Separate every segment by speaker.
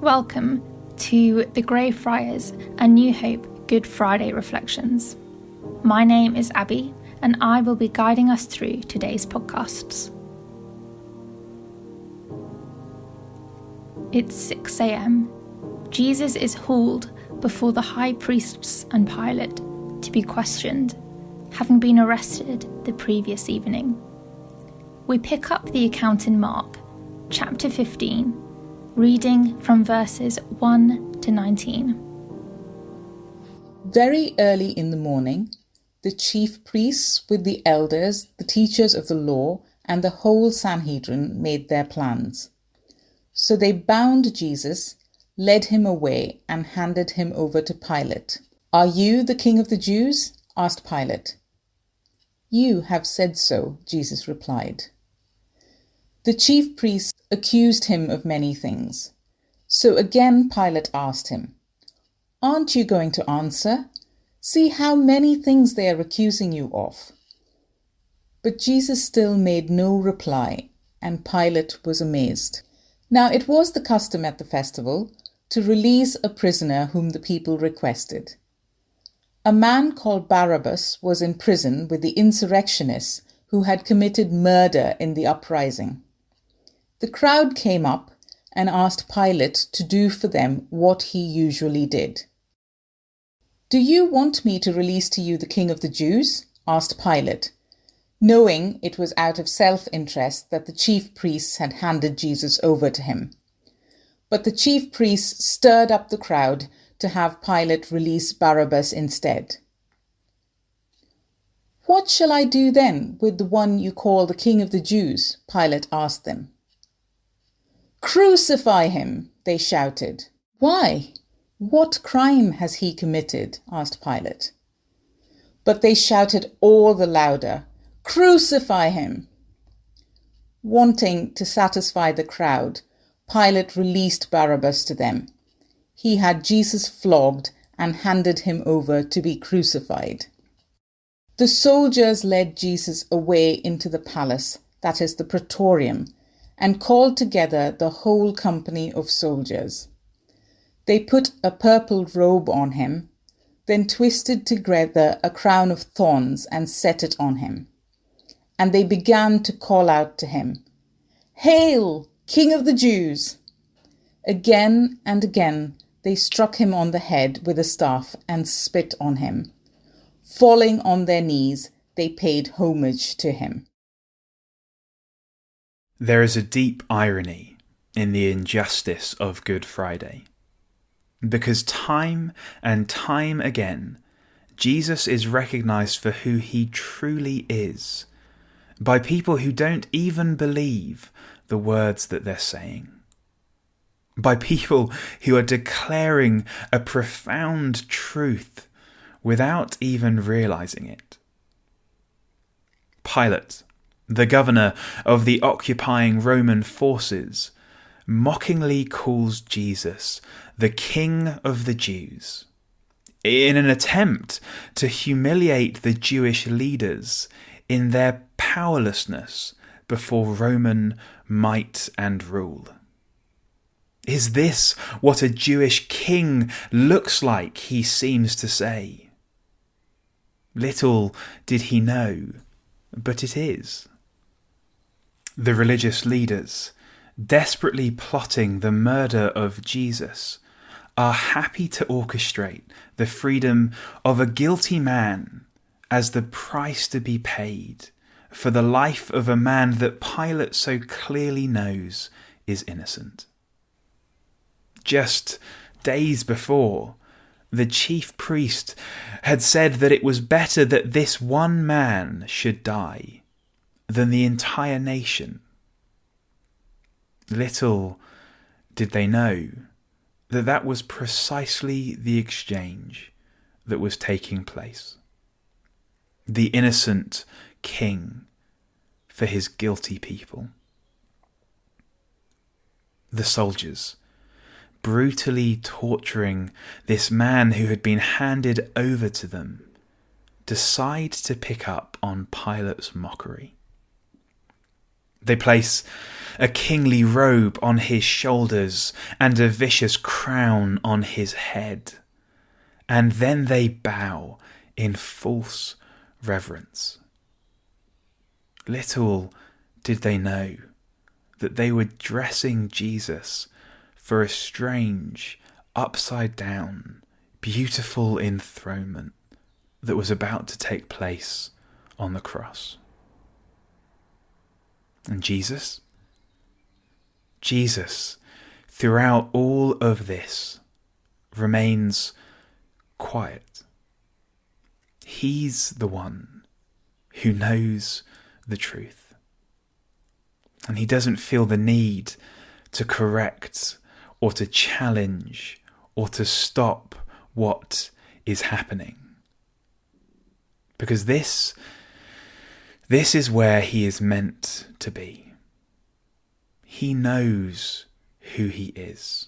Speaker 1: Welcome to the Grey Friars and New Hope Good Friday Reflections. My name is Abby, and I will be guiding us through today's podcasts. It's 6 a.m. Jesus is hauled before the high priests and Pilate to be questioned, having been arrested the previous evening. We pick up the account in Mark, chapter 15, reading from verses 1 to 19.
Speaker 2: Very early in the morning, the chief priests with the elders, the teachers of the law, and the whole Sanhedrin made their plans. So they bound Jesus, led him away, and handed him over to Pilate. "Are you the king of the Jews?" asked Pilate. "You have said so," Jesus replied. The chief priests accused him of many things. So again Pilate asked him, "Aren't you going to answer? See how many things they are accusing you of." But Jesus still made no reply, and Pilate was amazed. Now it was the custom at the festival to release a prisoner whom the people requested. A man called Barabbas was in prison with the insurrectionists who had committed murder in the uprising. The crowd came up and asked Pilate to do for them what he usually did. "Do you want me to release to you the king of the Jews?" asked Pilate, knowing it was out of self-interest that the chief priests had handed Jesus over to him. But the chief priests stirred up the crowd to have Pilate release Barabbas instead. "What shall I do then with the one you call the king of the Jews?" Pilate asked them. "Crucify him!" they shouted. "Why? What crime has he committed?" asked Pilate. But they shouted all the louder, "Crucify him!" Wanting to satisfy the crowd, Pilate released Barabbas to them. He had Jesus flogged and handed him over to be crucified. The soldiers led Jesus away into the palace, that is the praetorium, and called together the whole company of soldiers. They put a purple robe on him, then twisted together a crown of thorns and set it on him. And they began to call out to him, "Hail, King of the Jews!" Again and again they struck him on the head with a staff and spit on him. Falling on their knees, they paid homage to him.
Speaker 3: There is a deep irony in the injustice of Good Friday, because time and time again, Jesus is recognized for who he truly is by people who don't even believe the words that they're saying, by people who are declaring a profound truth without even realizing it. Pilate, the governor of the occupying Roman forces, mockingly calls Jesus the King of the Jews, in an attempt to humiliate the Jewish leaders in their powerlessness before Roman might and rule. Is this what a Jewish king looks like, he seems to say? Little did he know, but it is. The religious leaders, desperately plotting the murder of Jesus, are happy to orchestrate the freedom of a guilty man as the price to be paid for the life of a man that Pilate so clearly knows is innocent. Just days before, the chief priest had said that it was better that this one man should die than the entire nation. Little did they know that that was precisely the exchange that was taking place. The innocent king for his guilty people. The soldiers, brutally torturing this man who had been handed over to them, decide to pick up on Pilate's mockery. They place a kingly robe on his shoulders and a vicious crown on his head. And then they bow in false reverence. Little did they know that they were dressing Jesus for a strange, upside-down, beautiful enthronement that was about to take place on the cross. And Jesus, throughout all of this, remains quiet. He's the one who knows the truth. And he doesn't feel the need to correct or to challenge or to stop what is happening. Because this is where he is meant to be. He knows who he is.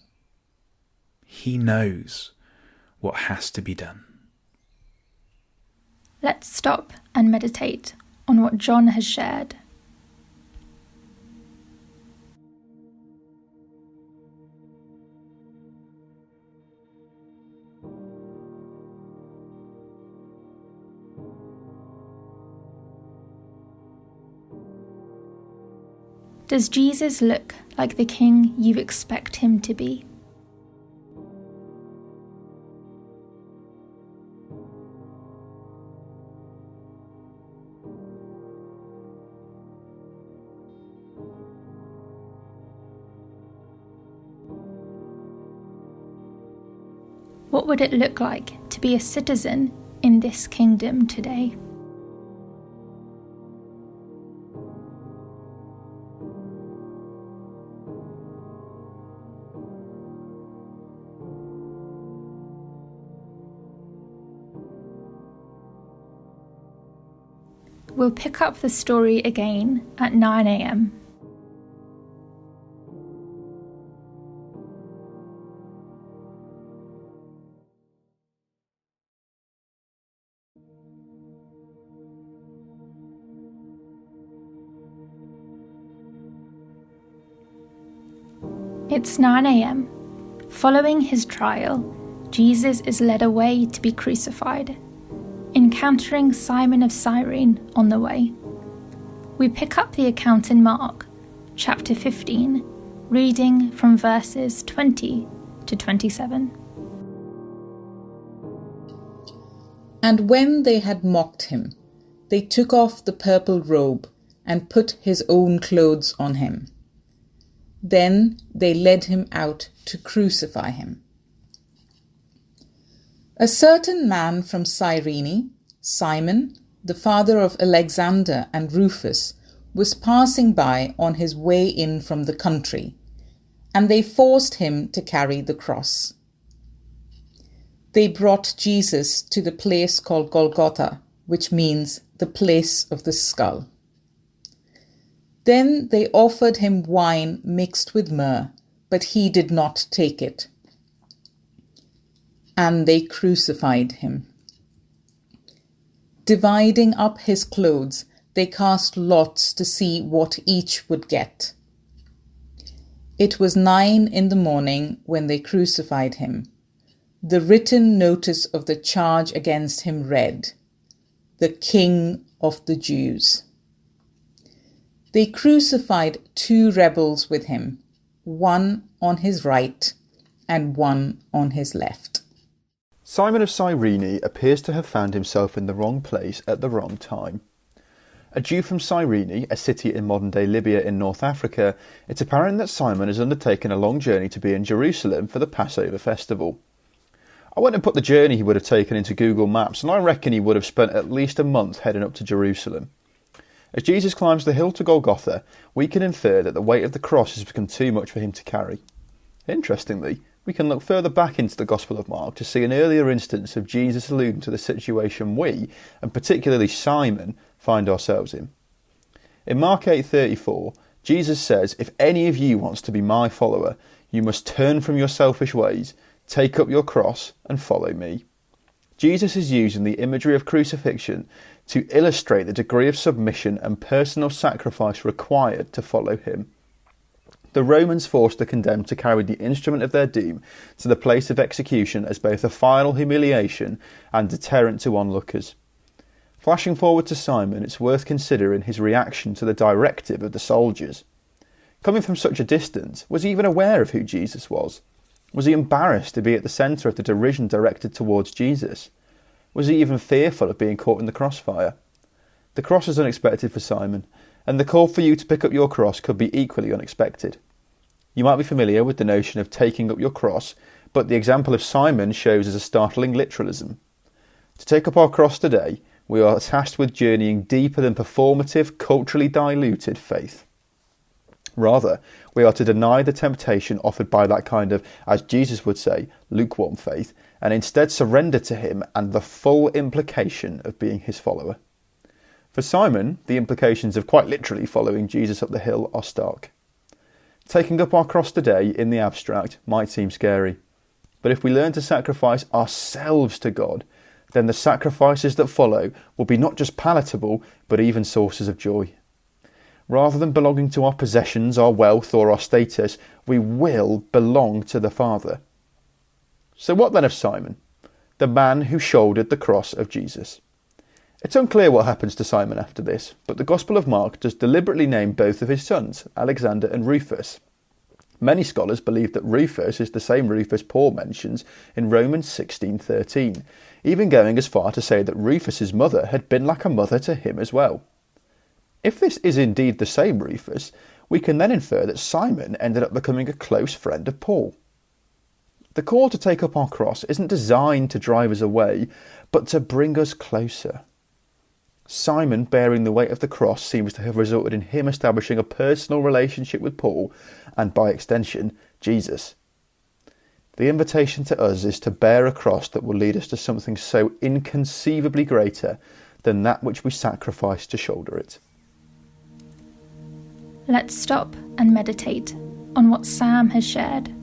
Speaker 3: He knows what has to be done.
Speaker 1: Let's stop and meditate on what John has shared. Does Jesus look like the king you expect him to be? What would it look like to be a citizen in this kingdom today? We'll pick up the story again at 9 a.m. It's 9 a.m. Following his trial, Jesus is led away to be crucified, encountering Simon of Cyrene on the way. We pick up the account in Mark, chapter 15, reading from verses 20 to 27.
Speaker 2: And when they had mocked him, they took off the purple robe and put his own clothes on him. Then they led him out to crucify him. A certain man from Cyrene, Simon, the father of Alexander and Rufus, was passing by on his way in from the country, and they forced him to carry the cross. They brought Jesus to the place called Golgotha, which means the place of the skull. Then they offered him wine mixed with myrrh, but he did not take it. And they crucified him. Dividing up his clothes, they cast lots to see what each would get. It was 9 a.m. when they crucified him. The written notice of the charge against him read, "The King of the Jews." They crucified 2 rebels with him, one on his right and one on his left.
Speaker 4: Simon of Cyrene appears to have found himself in the wrong place at the wrong time. A Jew from Cyrene, a city in modern-day Libya in North Africa, it's apparent that Simon has undertaken a long journey to be in Jerusalem for the Passover festival. I went and put the journey he would have taken into Google Maps, and I reckon he would have spent at least a month heading up to Jerusalem. As Jesus climbs the hill to Golgotha, we can infer that the weight of the cross has become too much for him to carry. Interestingly, we can look further back into the Gospel of Mark to see an earlier instance of Jesus alluding to the situation we, and particularly Simon, find ourselves in. In Mark 8:34, Jesus says, "If any of you wants to be my follower, you must turn from your selfish ways, take up your cross and follow me." Jesus is using the imagery of crucifixion to illustrate the degree of submission and personal sacrifice required to follow him. The Romans forced the condemned to carry the instrument of their doom to the place of execution as both a final humiliation and deterrent to onlookers. Flashing forward to Simon, it's worth considering his reaction to the directive of the soldiers. Coming from such a distance, was he even aware of who Jesus was? Was he embarrassed to be at the centre of the derision directed towards Jesus? Was he even fearful of being caught in the crossfire? The cross is unexpected for Simon, and the call for you to pick up your cross could be equally unexpected. You might be familiar with the notion of taking up your cross, but the example of Simon shows us a startling literalism. To take up our cross today, we are tasked with journeying deeper than performative, culturally diluted faith. Rather, we are to deny the temptation offered by that kind of, as Jesus would say, lukewarm faith, and instead surrender to him and the full implication of being his follower. For Simon, the implications of quite literally following Jesus up the hill are stark. Taking up our cross today, in the abstract, might seem scary. But if we learn to sacrifice ourselves to God, then the sacrifices that follow will be not just palatable, but even sources of joy. Rather than belonging to our possessions, our wealth, or our status, we will belong to the Father. So what then of Simon, the man who shouldered the cross of Jesus? It's unclear what happens to Simon after this, but the Gospel of Mark does deliberately name both of his sons, Alexander and Rufus. Many scholars believe that Rufus is the same Rufus Paul mentions in Romans 16:13, even going as far to say that Rufus's mother had been like a mother to him as well. If this is indeed the same Rufus, we can then infer that Simon ended up becoming a close friend of Paul. The call to take up our cross isn't designed to drive us away, but to bring us closer. Simon bearing the weight of the cross seems to have resulted in him establishing a personal relationship with Paul and, by extension, Jesus. The invitation to us is to bear a cross that will lead us to something so inconceivably greater than that which we sacrifice to shoulder it.
Speaker 1: Let's stop and meditate on what Sam has shared.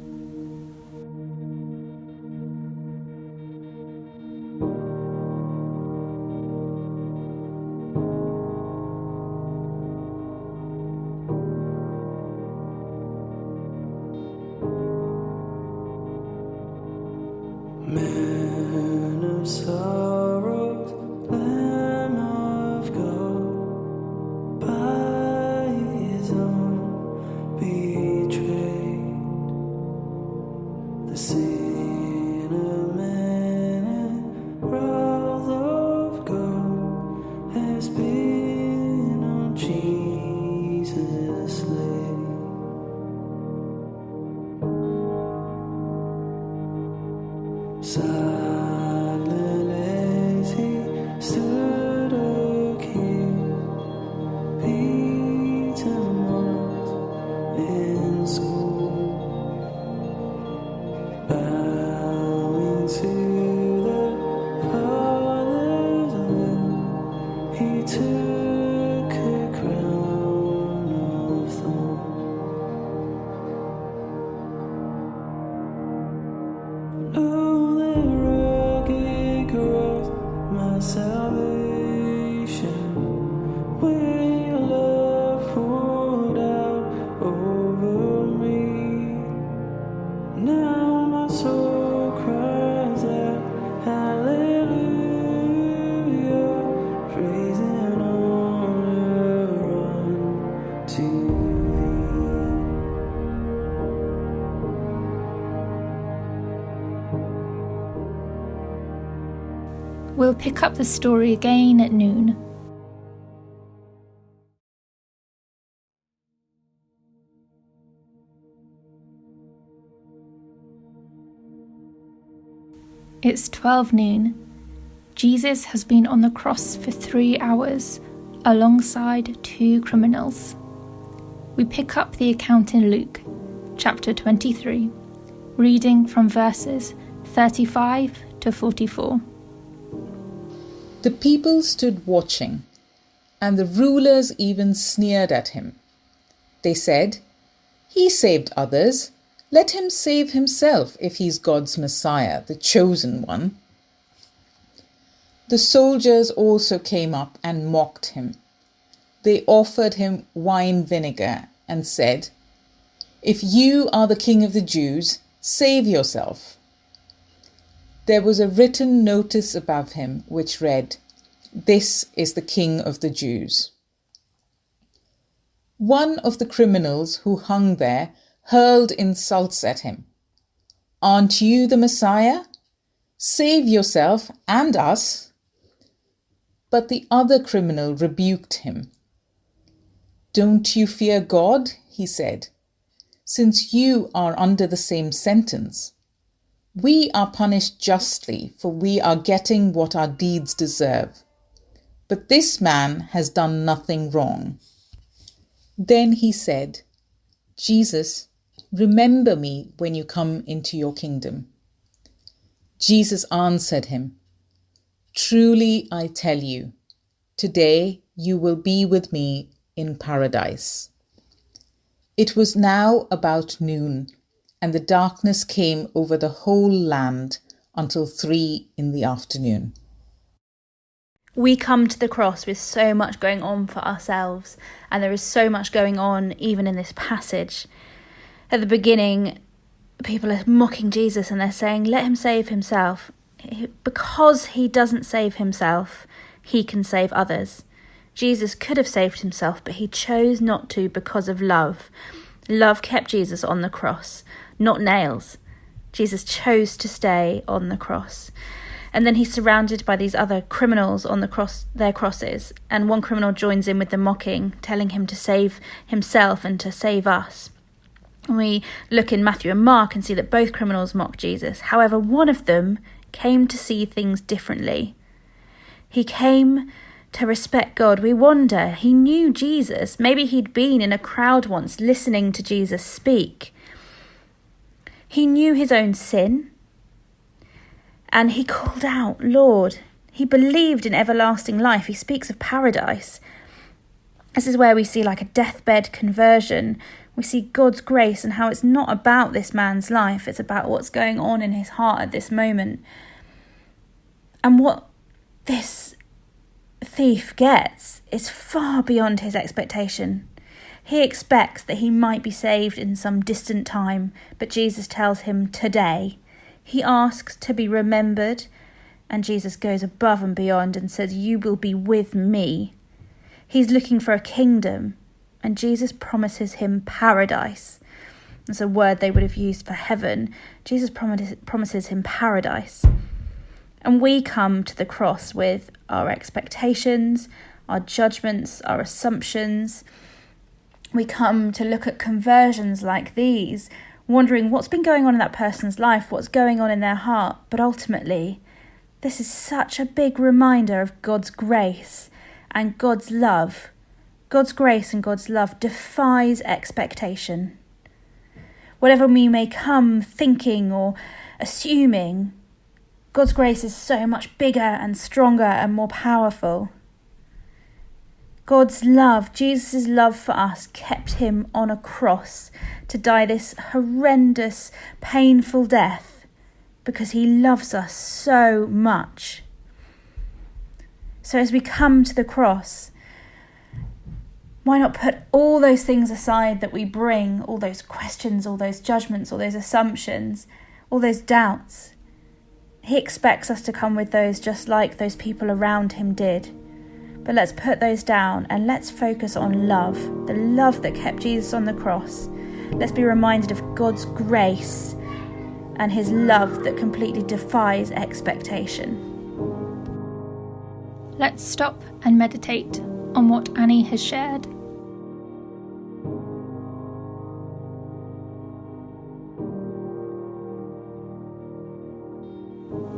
Speaker 5: Man of sorrows, Lamb of God, by his own betrayed, the sin of man and wrath of God has been on Jesus laid. Silent as he stood accused, Peter mocked in scorn, bowing to the Father's will, he took a crown of thorns. Oh, that rugged cross, my salvation, where your love poured out over me. Now my soul cries out, hallelujah, praise and honor unto thee.
Speaker 1: We'll pick up the story again at noon. It's 12 noon. Jesus has been on the cross for 3 hours, alongside 2 criminals. We pick up the account in Luke, chapter 23, reading from verses 35 to 44.
Speaker 2: The people stood watching, and the rulers even sneered at him. They said, "He saved others. Let him save himself if he's God's Messiah, the chosen one." The soldiers also came up and mocked him. They offered him wine vinegar and said, "If you are the king of the Jews, save yourself." There was a written notice above him which read, "This is the King of the Jews." One of the criminals who hung there hurled insults at him. "Aren't you the Messiah? Save yourself and us." But the other criminal rebuked him. "Don't you fear God?" he said, "since you are under the same sentence. We are punished justly, for we are getting what our deeds deserve. But this man has done nothing wrong." Then he said, "Jesus, remember me when you come into your kingdom." Jesus answered him, "Truly I tell you, today you will be with me in paradise." It was now about noon, and the darkness came over the whole land until 3 in the afternoon.
Speaker 1: We come to the cross with so much going on for ourselves, and there is so much going on even in this passage. At the beginning, people are mocking Jesus and they're saying, let him save himself. Because he doesn't save himself, he can save others. Jesus could have saved himself, but he chose not to because of love. Love kept Jesus on the cross, not nails. Jesus chose to stay on the cross. And then he's surrounded by these other criminals on the cross, their crosses. And one criminal joins in with the mocking, telling him to save himself and to save us. And we look in Matthew and Mark and see that both criminals mock Jesus. However, one of them came to see things differently. He came to respect God. We wonder, he knew Jesus. Maybe he'd been in a crowd once listening to Jesus speak. He knew his own sin. And he called out, Lord. He believed in everlasting life. He speaks of paradise. This is where we see like a deathbed conversion. We see God's grace and how it's not about this man's life. It's about what's going on in his heart at this moment. And what this thief gets is far beyond his expectation. He expects that he might be saved in some distant time, but Jesus tells him today. He asks to be remembered, and Jesus goes above and beyond and says, you will be with me. He's looking for a kingdom, and Jesus promises him paradise. That's a word they would have used for heaven. Jesus promises him paradise. And we come to the cross with our expectations, our judgments, our assumptions. We come to look at conversions like these, wondering what's been going on in that person's life, what's going on in their heart. But ultimately, this is such a big reminder of God's grace and God's love. God's grace and God's love defies expectation. Whatever we may come thinking or assuming, God's grace is so much bigger and stronger and more powerful. God's love, Jesus' love for us, kept him on a cross to die this horrendous, painful death because he loves us so much. So as we come to the cross, why not put all those things aside that we bring, all those questions, all those judgments, all those assumptions, all those doubts? He expects us to come with those just like those people around him did. But let's put those down and let's focus on love, the love that kept Jesus on the cross. Let's be reminded of God's grace and his love that completely defies expectation. Let's stop and meditate on what Annie has shared.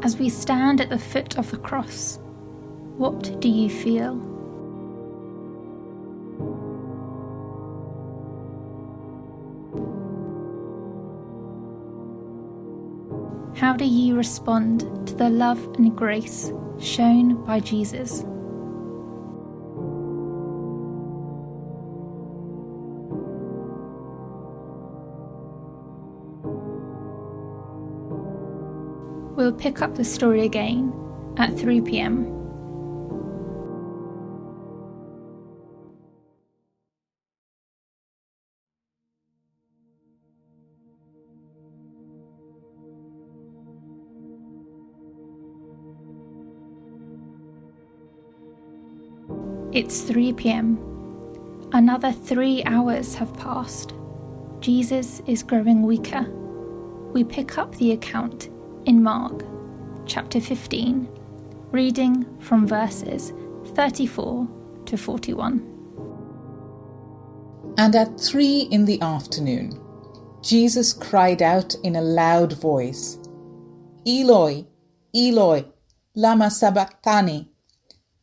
Speaker 1: As we stand at the foot of the cross, what do you feel? How do you respond to the love and grace shown by Jesus? We'll pick up the story again at 3 p.m. It's 3 p.m. Another 3 hours have passed. Jesus is growing weaker. We pick up the account in Mark, chapter 15, reading from verses 34 to 41.
Speaker 2: And at 3 in the afternoon, Jesus cried out in a loud voice, Eloi, Eloi, lama sabachthani,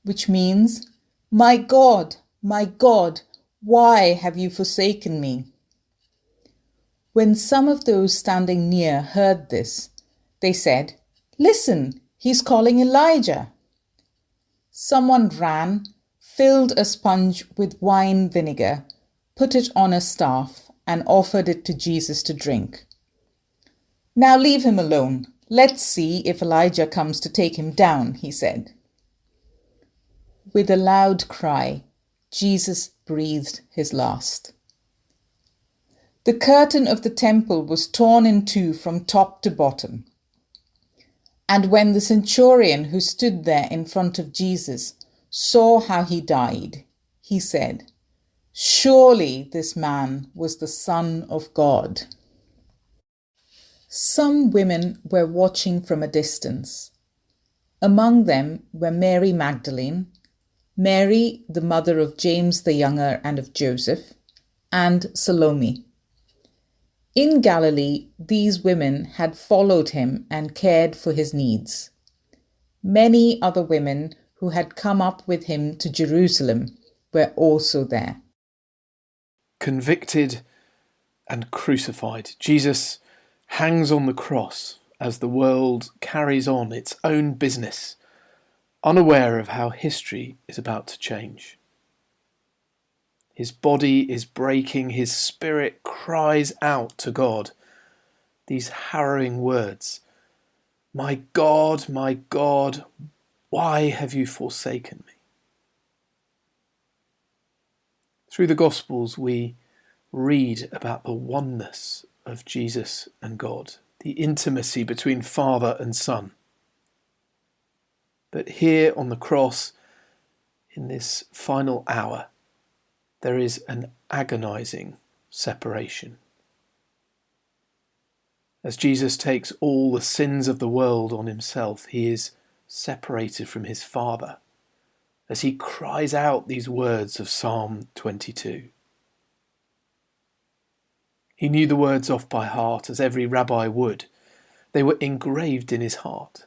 Speaker 2: which means, my God, why have you forsaken me? When some of those standing near heard this, they said, Listen, he's calling Elijah. Someone ran, filled a sponge with wine vinegar, put it on a staff, and offered it to Jesus to drink. Now leave him alone. Let's see if Elijah comes to take him down, he said. With a loud cry, Jesus breathed his last. The curtain of the temple was torn in two from top to bottom. And when the centurion who stood there in front of Jesus saw how he died, he said, Surely this man was the Son of God. Some women were watching from a distance. Among them were Mary Magdalene, Mary, the mother of James the Younger and of Joseph, and Salome. In Galilee, these women had followed him and cared for his needs. Many other women who had come up with him to Jerusalem were also there.
Speaker 6: Convicted and crucified, Jesus hangs on the cross as the world carries on its own business, unaware of how history is about to change. His body is breaking, his spirit cries out to God these harrowing words, my God, why have you forsaken me? Through the Gospels we read about the oneness of Jesus and God, the intimacy between Father and Son. But here on the cross, in this final hour, there is an agonizing separation. As Jesus takes all the sins of the world on himself, he is separated from his Father, as he cries out these words of Psalm 22. He knew the words off by heart, as every rabbi would. They were engraved in his heart.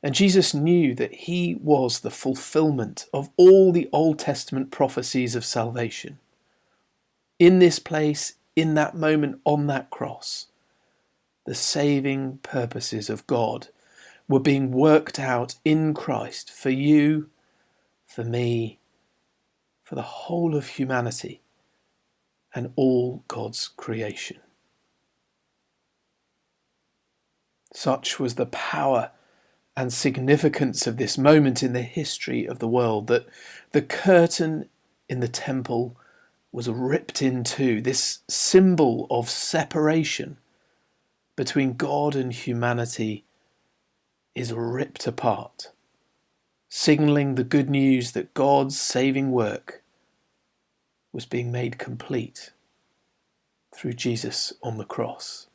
Speaker 6: And Jesus knew that he was the fulfillment of all the Old Testament prophecies of salvation. In this place, in that moment, on that cross, the saving purposes of God were being worked out in Christ for you, for me, for the whole of humanity and all God's creation. Such was the power and significance of this moment in the history of the world that the curtain in the temple was ripped in two, this symbol of separation between God and humanity is ripped apart, signalling the good news that God's saving work was being made complete through Jesus on the cross.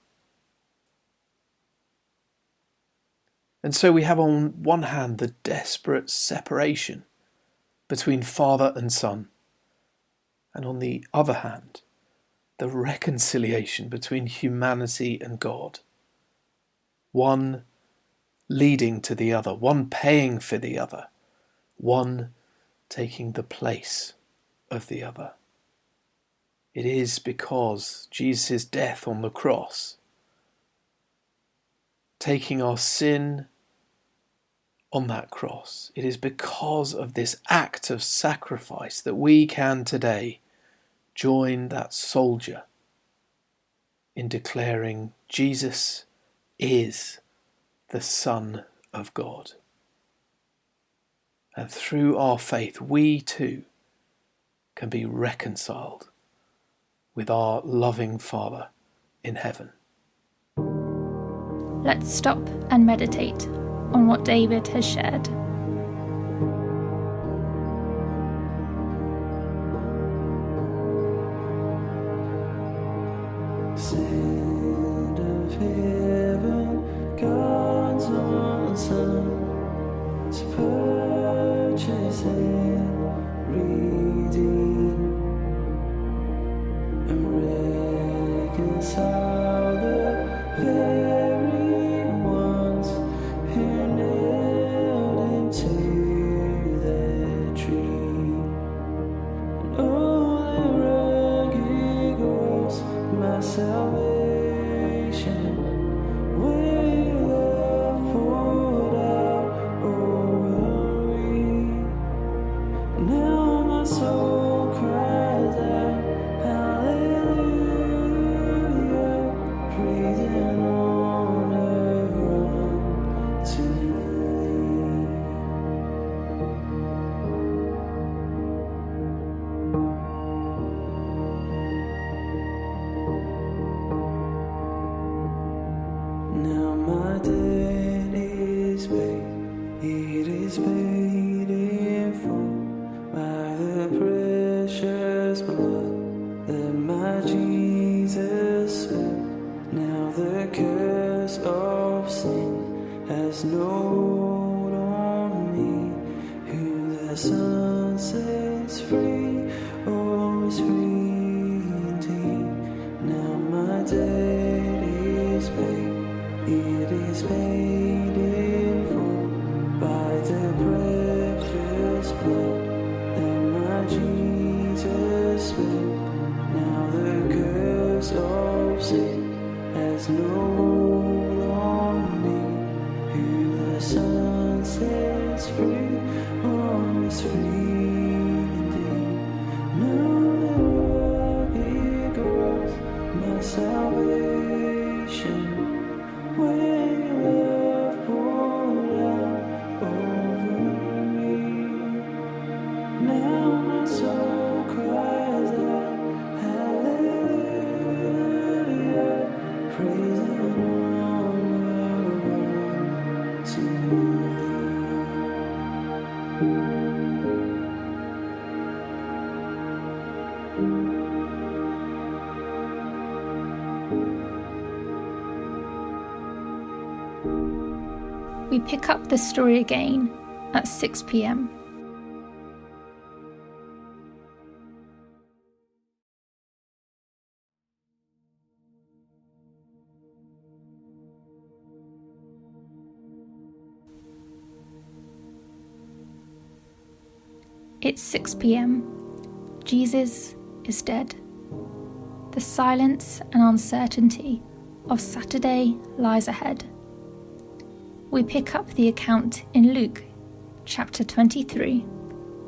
Speaker 6: And so we have on one hand the desperate separation between Father and Son, and on the other hand, the reconciliation between humanity and God. One leading to the other, one paying for the other, one taking the place of the other. It is because Jesus' death on the cross, taking our sin on that cross, it is because of this act of sacrifice that we can today join that soldier in declaring Jesus is the Son of God. And through our faith, we too can be reconciled with our loving Father in heaven.
Speaker 1: Let's stop and meditate on what David has shared.
Speaker 5: my debt is paid. It is paid in full by the precious blood that my Jesus spilled. Now the curse of sin has no hold on me. Who the Son sets free, oh, is free indeed. Now my debt is paid. It is paid in full by the precious blood that my Jesus spilled. Now the curse of sin has no hold on me. Who the Son sets free, oh, is free indeed. Now the rugged cross, my salvation, where your love poured out over me. Now my soul cries out, hallelujah, praise and honor to
Speaker 1: We pick up the story again at 6 p.m. It's 6 p.m. Jesus is dead. The silence and uncertainty of Saturday lies ahead. We pick up the account in Luke chapter 23,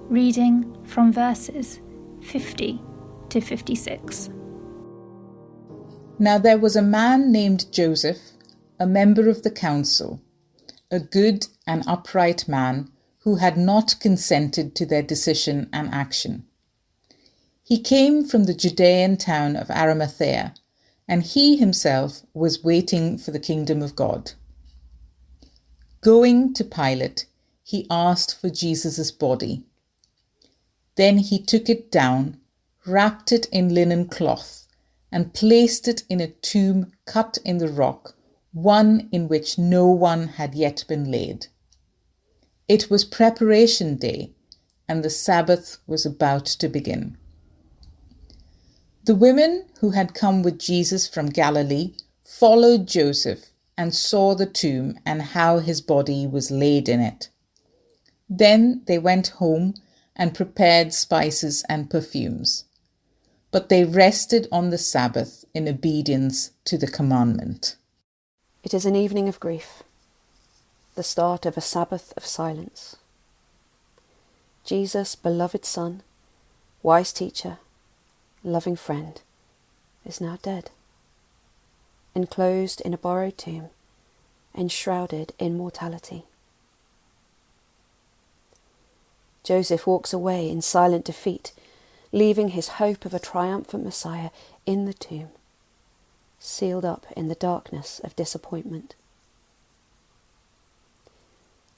Speaker 1: reading from verses 50 to 56.
Speaker 2: Now there was a man named Joseph, a member of the council, a good and upright man who had not consented to their decision and action. He came from the Judean town of Arimathea, and he himself was waiting for the kingdom of God. Going to Pilate, he asked for Jesus' body. Then he took it down, wrapped it in linen cloth, and placed it in a tomb cut in the rock, one in which no one had yet been laid. It was preparation day, and the Sabbath was about to begin. The women who had come with Jesus from Galilee followed Joseph and saw the tomb and how his body was laid in it. Then they went home and prepared spices and perfumes. But they rested on the Sabbath in obedience to the commandment.
Speaker 7: It is an evening of grief, the start of a Sabbath of silence. Jesus, beloved Son, wise teacher, loving friend, is now dead, enclosed in a borrowed tomb, enshrouded in mortality. Joseph walks away in silent defeat, leaving his hope of a triumphant Messiah in the tomb, sealed up in the darkness of disappointment.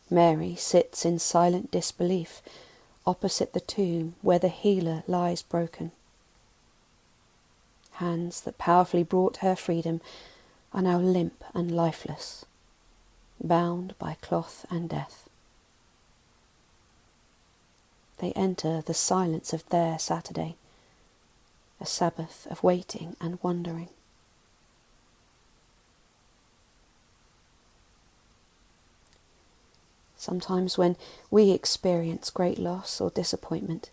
Speaker 7: Mary sits in silent disbelief opposite the tomb where the healer lies broken. Hands that powerfully brought her freedom are now limp and lifeless, bound by cloth and death. They enter the silence of their Saturday, a Sabbath of waiting and wondering. Sometimes when we experience great loss or disappointment,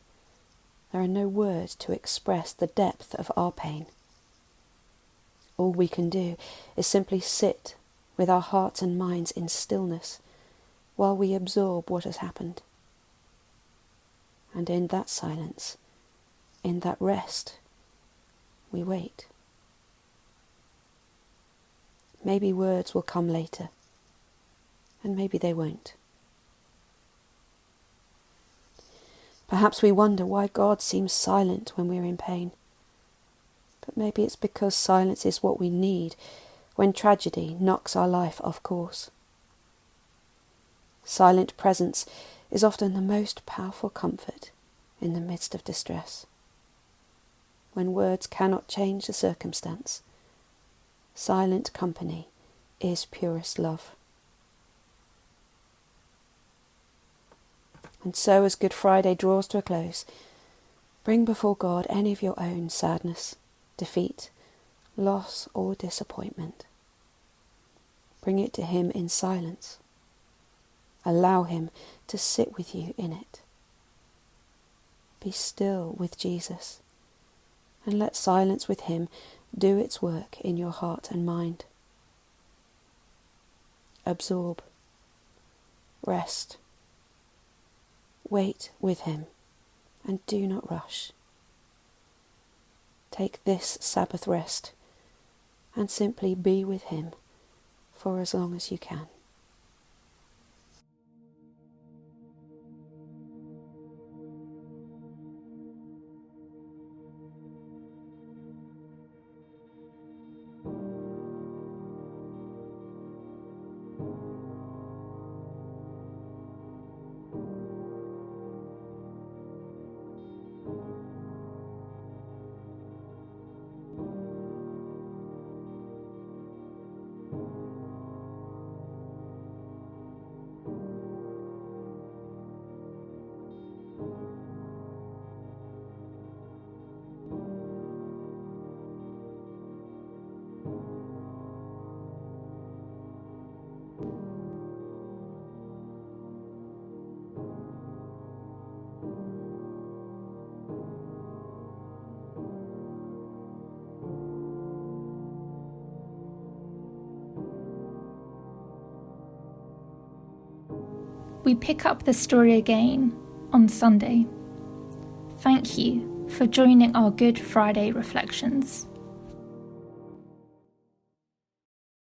Speaker 7: there are no words to express the depth of our pain. All we can do is simply sit with our hearts and minds in stillness while we absorb what has happened. And in that silence, in that rest, we wait. Maybe words will come later, and maybe they won't. Perhaps we wonder why God seems silent when we're in pain. But maybe it's because silence is what we need when tragedy knocks our life off course. Silent presence is often the most powerful comfort in the midst of distress. When words cannot change the circumstance, silent company is purest love. And so, as Good Friday draws to a close, bring before God any of your own sadness, defeat, loss or disappointment. Bring it to Him in silence. Allow Him to sit with you in it. Be still with Jesus, and let silence with Him do its work in your heart and mind. Absorb. Rest. Wait with Him, and do not rush. Take this Sabbath rest, and simply be with Him for as long as you can.
Speaker 1: We pick up the story again on Sunday. Thank you for joining our Good Friday reflections.